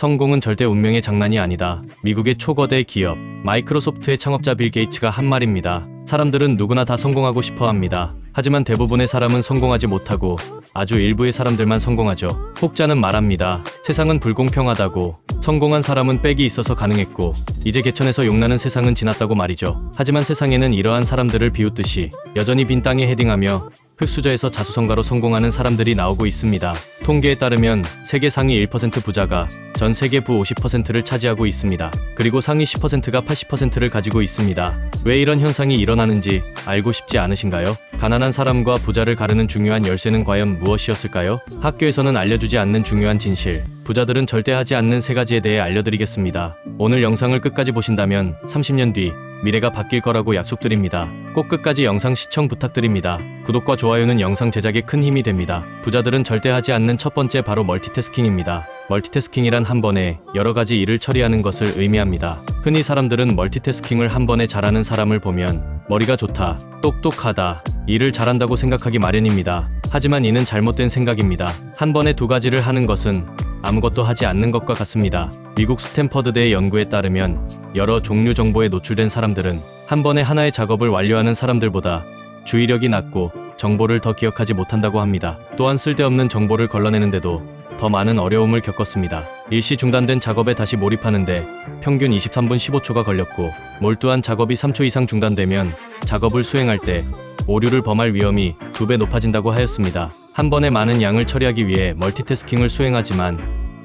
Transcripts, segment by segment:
성공은 절대 운명의 장난이 아니다. 미국의 초거대 기업 마이크로소프트의 창업자 빌 게이츠가 한 말입니다. 사람들은 누구나 다 성공하고 싶어 합니다. 하지만 대부분의 사람은 성공하지 못하고 아주 일부의 사람들만 성공하죠. 혹자는 말합니다. 세상은 불공평하다고. 성공한 사람은 빽이 있어서 가능했고 이제 개천에서 용나는 세상은 지났다고 말이죠. 하지만 세상에는 이러한 사람들을 비웃듯이 여전히 빈 땅에 헤딩하며 흙수저에서 자수성가로 성공하는 사람들이 나오고 있습니다. 통계에 따르면 세계 상위 1% 부자가 전 세계 부 50%를 차지하고 있습니다. 그리고 상위 10%가 80%를 가지고 있습니다. 왜 이런 현상이 일어나는지 알고 싶지 않으신가요? 가난한 사람과 부자를 가르는 중요한 열쇠는 과연 무엇이었을까요? 학교에서는 알려주지 않는 중요한 진실, 부자들은 절대 하지 않는 3가지에 대해 알려드리겠습니다. 오늘 영상을 끝까지 보신다면 30년 뒤 미래가 바뀔 거라고 약속드립니다. 꼭 끝까지 영상 시청 부탁드립니다. 구독과 좋아요는 영상 제작에 큰 힘이 됩니다. 부자들은 절대 하지 않는 첫 번째 바로 멀티태스킹입니다. 멀티태스킹이란 한 번에 여러 가지 일을 처리하는 것을 의미합니다. 흔히 사람들은 멀티태스킹을 한 번에 잘하는 사람을 보면 머리가 좋다, 똑똑하다, 일을 잘한다고 생각하기 마련입니다. 하지만 이는 잘못된 생각입니다. 한 번에 2가지를 하는 것은 아무것도 하지 않는 것과 같습니다. 미국 스탠퍼드대의 연구에 따르면 여러 종류 정보에 노출된 사람들은 한 번에 하나의 작업을 완료하는 사람들보다 주의력이 낮고 정보를 더 기억하지 못한다고 합니다. 또한 쓸데없는 정보를 걸러내는데도 더 많은 어려움을 겪었습니다. 일시 중단된 작업에 다시 몰입하는데 평균 23분 15초가 걸렸고 몰두한 작업이 3초 이상 중단되면 작업을 수행할 때 오류를 범할 위험이 2배 높아진다고 하였습니다. 한 번에 많은 양을 처리하기 위해 멀티태스킹을 수행하지만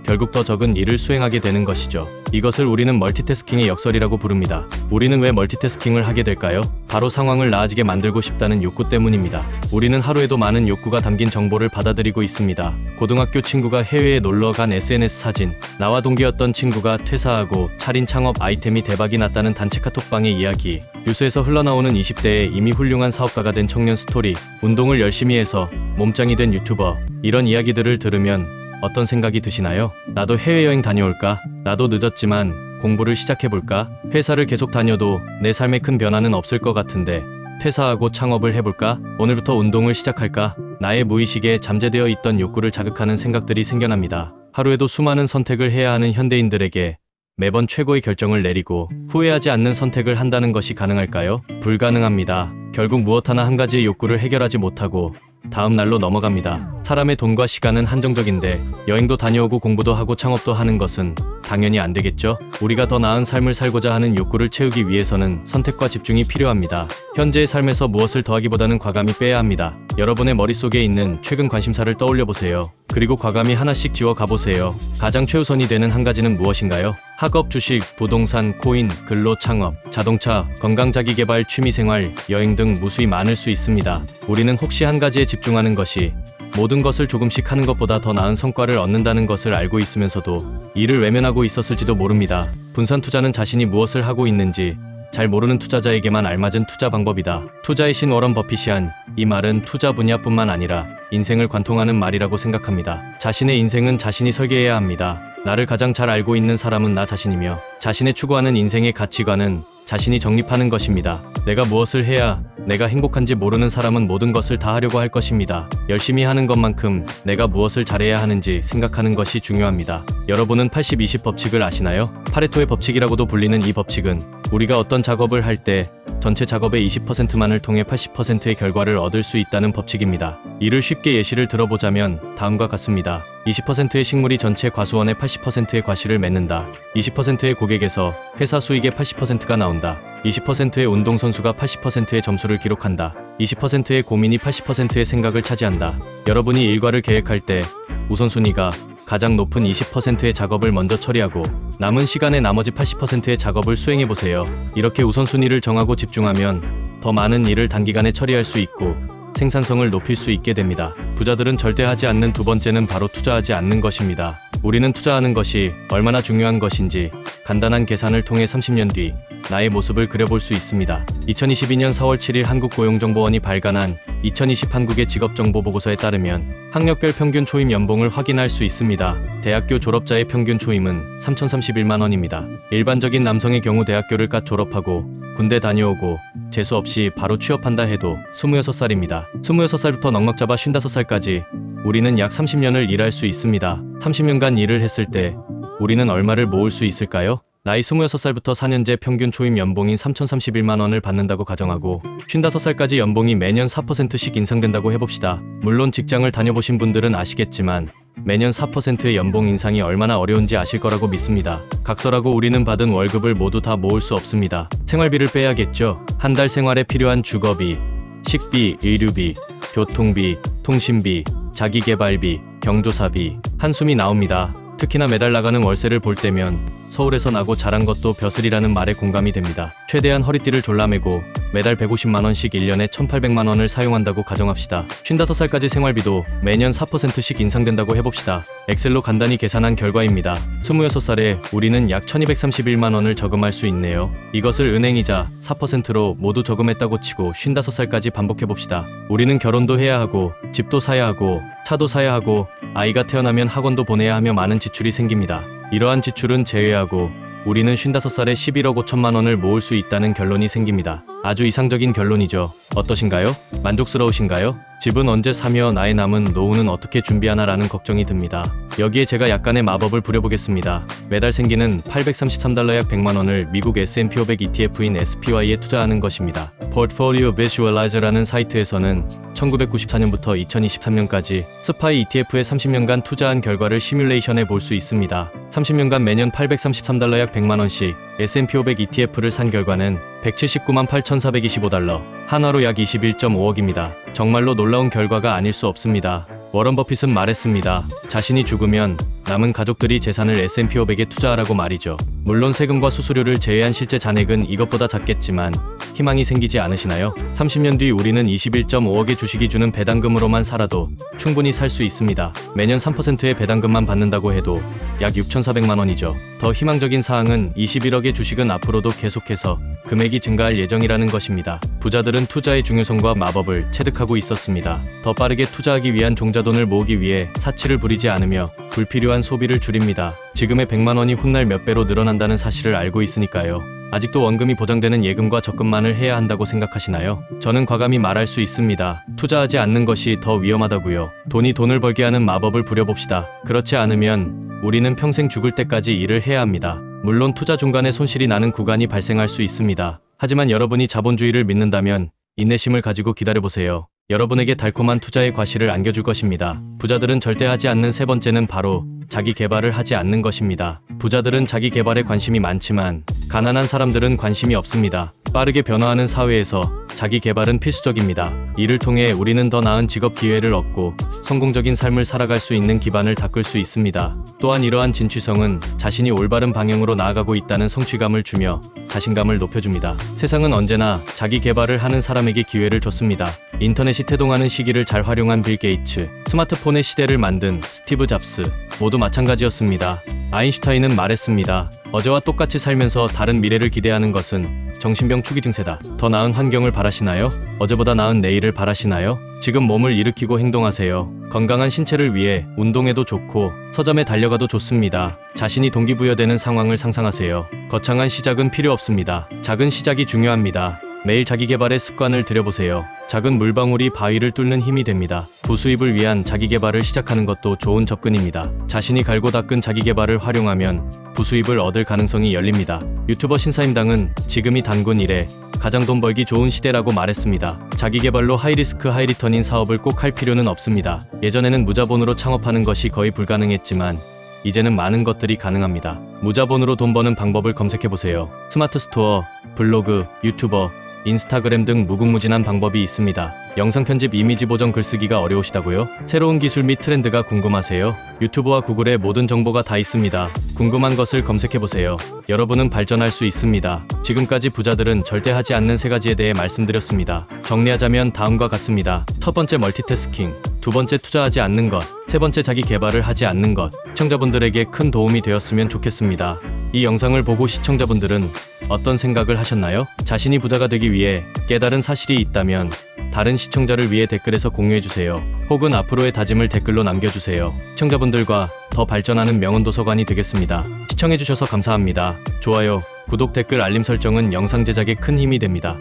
결국 더 적은 일을 수행하게 되는 것이죠. 이것을 우리는 멀티태스킹의 역설이라고 부릅니다. 우리는 왜 멀티태스킹을 하게 될까요? 바로 상황을 나아지게 만들고 싶다는 욕구 때문입니다. 우리는 하루에도 많은 욕구가 담긴 정보를 받아들이고 있습니다. 고등학교 친구가 해외에 놀러 간 SNS 사진, 나와 동기였던 친구가 퇴사하고 차린 창업 아이템이 대박이 났다는 단체 카톡방의 이야기, 뉴스에서 흘러나오는 20대에 이미 훌륭한 사업가가 된 청년 스토리, 운동을 열심히 해서 몸짱이 된 유튜버, 이런 이야기들을 들으면 어떤 생각이 드시나요? 나도 해외여행 다녀올까? 나도 늦었지만 공부를 시작해볼까? 회사를 계속 다녀도 내 삶에 큰 변화는 없을 것 같은데 퇴사하고 창업을 해볼까? 오늘부터 운동을 시작할까? 나의 무의식에 잠재되어 있던 욕구를 자극하는 생각들이 생겨납니다. 하루에도 수많은 선택을 해야 하는 현대인들에게 매번 최고의 결정을 내리고 후회하지 않는 선택을 한다는 것이 가능할까요? 불가능합니다. 결국 무엇 하나 한 가지의 욕구를 해결하지 못하고 다음 날로 넘어갑니다. 사람의 돈과 시간은 한정적인데 여행도 다녀오고 공부도 하고 창업도 하는 것은 당연히 안 되겠죠? 우리가 더 나은 삶을 살고자 하는 욕구를 채우기 위해서는 선택과 집중이 필요합니다. 현재의 삶에서 무엇을 더하기보다는 과감히 빼야 합니다. 여러분의 머릿속에 있는 최근 관심사를 떠올려 보세요. 그리고 과감히 하나씩 지워 가보세요. 가장 최우선이 되는 한 가지는 무엇인가요? 학업, 주식, 부동산, 코인, 근로, 창업, 자동차, 건강, 자기개발, 취미생활, 여행 등 무수히 많을 수 있습니다. 우리는 혹시 한 가지에 집중하는 것이 모든 것을 조금씩 하는 것보다 더 나은 성과를 얻는다는 것을 알고 있으면서도 이를 외면하고 있었을지도 모릅니다. 분산 투자는 자신이 무엇을 하고 있는지 잘 모르는 투자자에게만 알맞은 투자 방법이다. 투자의 신 워런 버핏이 한 이 말은 투자 분야뿐만 아니라 인생을 관통하는 말이라고 생각합니다. 자신의 인생은 자신이 설계해야 합니다. 나를 가장 잘 알고 있는 사람은 나 자신이며 자신의 추구하는 인생의 가치관은 자신이 정립하는 것입니다. 내가 무엇을 해야 내가 행복한지 모르는 사람은 모든 것을 다 하려고 할 것입니다. 열심히 하는 것만큼 내가 무엇을 잘해야 하는지 생각하는 것이 중요합니다. 여러분은 80-20 법칙을 아시나요? 파레토의 법칙이라고도 불리는 이 법칙은 우리가 어떤 작업을 할 때 전체 작업의 20%만을 통해 80%의 결과를 얻을 수 있다는 법칙입니다. 이를 쉽게 예시를 들어보자면 다음과 같습니다. 20%의 식물이 전체 과수원의 80%의 과실을 맺는다. 20%의 고객에서 회사 수익의 80%가 나온다. 20%의 운동선수가 80%의 점수를 기록한다. 20%의 고민이 80%의 생각을 차지한다. 여러분이 일과를 계획할 때 우선순위가 가장 높은 20%의 작업을 먼저 처리하고 남은 시간의 나머지 80%의 작업을 수행해보세요. 이렇게 우선순위를 정하고 집중하면 더 많은 일을 단기간에 처리할 수 있고 생산성을 높일 수 있게 됩니다. 부자들은 절대 하지 않는 2번째는 바로 투자하지 않는 것입니다. 우리는 투자하는 것이 얼마나 중요한 것인지 간단한 계산을 통해 30년 뒤 나의 모습을 그려볼 수 있습니다. 2022년 4월 7일 한국고용정보원이 발간한 2020 한국의 직업정보보고서에 따르면 학력별 평균 초임 연봉을 확인할 수 있습니다. 대학교 졸업자의 평균 초임은 3,031만 원입니다. 일반적인 남성의 경우 대학교를 갓 졸업하고 군대 다녀오고 재수 없이 바로 취업한다 해도 26살입니다. 26살부터 넉넉 잡아 55살까지 우리는 약 30년을 일할 수 있습니다. 30년간 일을 했을 때 우리는 얼마를 모을 수 있을까요? 나이 26살부터 4년제 평균 초임 연봉인 3,031만 원을 받는다고 가정하고 55살까지 연봉이 매년 4%씩 인상된다고 해봅시다. 물론 직장을 다녀보신 분들은 아시겠지만 매년 4%의 연봉 인상이 얼마나 어려운지 아실 거라고 믿습니다. 각설하고 우리는 받은 월급을 모두 다 모을 수 없습니다. 생활비를 빼야겠죠. 한 달 생활에 필요한 주거비, 식비, 의류비, 교통비, 통신비, 자기계발비, 경조사비, 한숨이 나옵니다. 특히나 매달 나가는 월세를 볼 때면 서울에서 나고 자란 것도 벼슬이라는 말에 공감이 됩니다. 최대한 허리띠를 졸라매고 매달 150만원씩 1년에 1,800만원을 사용한다고 가정합시다. 55살까지 생활비도 매년 4%씩 인상된다고 해봅시다. 엑셀로 간단히 계산한 결과입니다. 26살에 우리는 약 1,231만원을 저금할 수 있네요. 이것을 은행이자 4%로 모두 저금했다고 치고 55살까지 반복해봅시다. 우리는 결혼도 해야 하고 집도 사야 하고 차도 사야 하고 아이가 태어나면 학원도 보내야 하며 많은 지출이 생깁니다. 이러한 지출은 제외하고 우리는 55살에 11억 5천만 원을 모을 수 있다는 결론이 생깁니다. 아주 이상적인 결론이죠. 어떠신가요? 만족스러우신가요? 집은 언제 사며 나의 남은 노후는 어떻게 준비하나라는 걱정이 듭니다. 여기에 제가 약간의 마법을 부려보겠습니다. 매달 생기는 833달러 약 100만 원을 미국 S&P 500 ETF인 SPY에 투자하는 것입니다. Portfolio Visualizer라는 사이트에서는 1994년부터 2023년까지 스파이 ETF에 30년간 투자한 결과를 시뮬레이션해 볼 수 있습니다. 30년간 매년 833달러 약 100만 원씩 S&P 500 ETF를 산 결과는 179만 8,425달러, 한화로 약 21.5억입니다. 정말로 놀라운 결과가 아닐 수 없습니다. 워런 버핏은 말했습니다. 자신이 죽으면 남은 가족들이 재산을 S&P 500에 투자하라고 말이죠. 물론 세금과 수수료를 제외한 실제 잔액은 이것보다 작겠지만 희망이 생기지 않으시나요? 30년 뒤 우리는 21.5억의 주식이 주는 배당금으로만 살아도 충분히 살 수 있습니다. 매년 3%의 배당금만 받는다고 해도 약 6,400만 원이죠. 더 희망적인 사항은 21억의 주식은 앞으로도 계속해서 금액이 증가할 예정이라는 것입니다. 부자들은 투자의 중요성과 마법을 체득하고 있었습니다. 더 빠르게 투자하기 위한 종자돈을 모으기 위해 사치를 부리지 않으며 불필요한 소비를 줄입니다. 지금의 100만 원이 훗날 몇 배로 늘어난다는 사실을 알고 있으니까요. 아직도 원금이 보장되는 예금과 적금만을 해야 한다고 생각하시나요? 저는 과감히 말할 수 있습니다. 투자하지 않는 것이 더 위험하다고요. 돈이 돈을 벌게 하는 마법을 부려봅시다. 그렇지 않으면 우리는 평생 죽을 때까지 일을 해야 합니다. 물론 투자 중간에 손실이 나는 구간이 발생할 수 있습니다. 하지만 여러분이 자본주의를 믿는다면 인내심을 가지고 기다려보세요. 여러분에게 달콤한 투자의 과실을 안겨줄 것입니다. 부자들은 절대 하지 않는 세 번째는 바로 자기 개발을 하지 않는 것입니다. 부자들은 자기 개발에 관심이 많지만 가난한 사람들은 관심이 없습니다. 빠르게 변화하는 사회에서 자기 개발은 필수적입니다. 이를 통해 우리는 더 나은 직업 기회를 얻고 성공적인 삶을 살아갈 수 있는 기반을 닦을 수 있습니다. 또한 이러한 진취성은 자신이 올바른 방향으로 나아가고 있다는 성취감을 주며 자신감을 높여줍니다. 세상은 언제나 자기 개발을 하는 사람에게 기회를 줬습니다. 인터넷이 태동하는 시기를 잘 활용한 빌 게이츠, 스마트폰의 시대를 만든 스티브 잡스, 모두 마찬가지였습니다. 아인슈타인은 말했습니다. 어제와 똑같이 살면서 다른 미래를 기대하는 것은 정신병 초기 증세다. 더 나은 환경을 바라시나요? 어제보다 나은 내일을 바라시나요? 지금 몸을 일으키고 행동하세요. 건강한 신체를 위해 운동해도 좋고 서점에 달려가도 좋습니다. 자신이 동기부여되는 상황을 상상하세요. 거창한 시작은 필요 없습니다. 작은 시작이 중요합니다. 매일 자기개발의 습관을 들여보세요. 작은 물방울이 바위를 뚫는 힘이 됩니다. 부수입을 위한 자기개발을 시작하는 것도 좋은 접근입니다. 자신이 갈고 닦은 자기개발을 활용하면 부수입을 얻을 가능성이 열립니다. 유튜버 신사임당은 지금이 단군 이래 가장 돈 벌기 좋은 시대라고 말했습니다. 자기개발로 하이리스크 하이리턴인 사업을 꼭 할 필요는 없습니다. 예전에는 무자본으로 창업하는 것이 거의 불가능했지만 이제는 많은 것들이 가능합니다. 무자본으로 돈 버는 방법을 검색해보세요. 스마트 스토어, 블로그, 유튜버, 인스타그램 등 무궁무진한 방법이 있습니다. 영상 편집, 이미지 보정, 글쓰기가 어려우시다고요? 새로운 기술 및 트렌드가 궁금하세요? 유튜브와 구글에 모든 정보가 다 있습니다. 궁금한 것을 검색해보세요. 여러분은 발전할 수 있습니다. 지금까지 부자들은 절대 하지 않는 세 가지에 대해 말씀드렸습니다. 정리하자면 다음과 같습니다. 첫 번째, 멀티태스킹. 두 번째, 투자하지 않는 것. 세 번째, 자기 개발을 하지 않는 것. 시청자분들에게 큰 도움이 되었으면 좋겠습니다. 이 영상을 보고 시청자분들은 어떤 생각을 하셨나요? 자신이 부자가 되기 위해 깨달은 사실이 있다면 다른 시청자를 위해 댓글에서 공유해주세요. 혹은 앞으로의 다짐을 댓글로 남겨주세요. 시청자분들과 더 발전하는 명언도서관이 되겠습니다. 시청해주셔서 감사합니다. 좋아요, 구독, 댓글, 알림 설정은 영상 제작에 큰 힘이 됩니다.